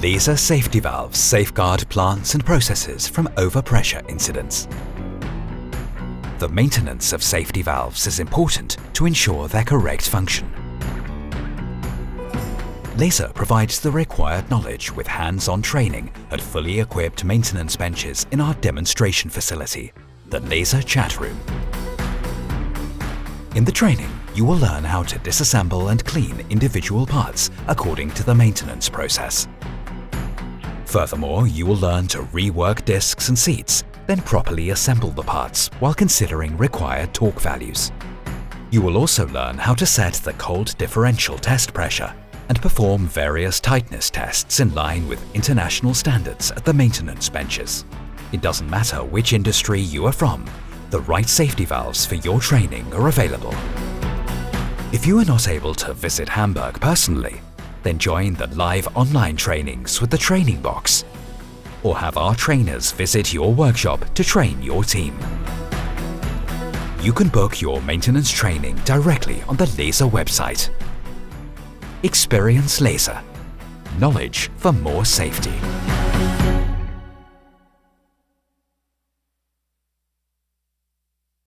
LESER safety valves safeguard plants and processes from overpressure incidents. The maintenance of safety valves is important to ensure their correct function. LESER provides the required knowledge with hands-on training at fully equipped maintenance benches in our demonstration facility, the LESER Chatroom. In the training, you will learn how to disassemble and clean individual parts according to the maintenance process. Furthermore, you will learn to rework discs and seats, then properly assemble the parts while considering required torque values. You will also learn how to set the cold differential test pressure and perform various tightness tests in line with international standards at the maintenance benches. It doesn't matter which industry you are from, the right safety valves for your training are available. If you are not able to visit Hamburg personally, then join the live online trainings with the training box, or have our trainers visit your workshop to train your team. You can book your maintenance training directly on the LESER website. Experience LESER. Knowledge for more safety.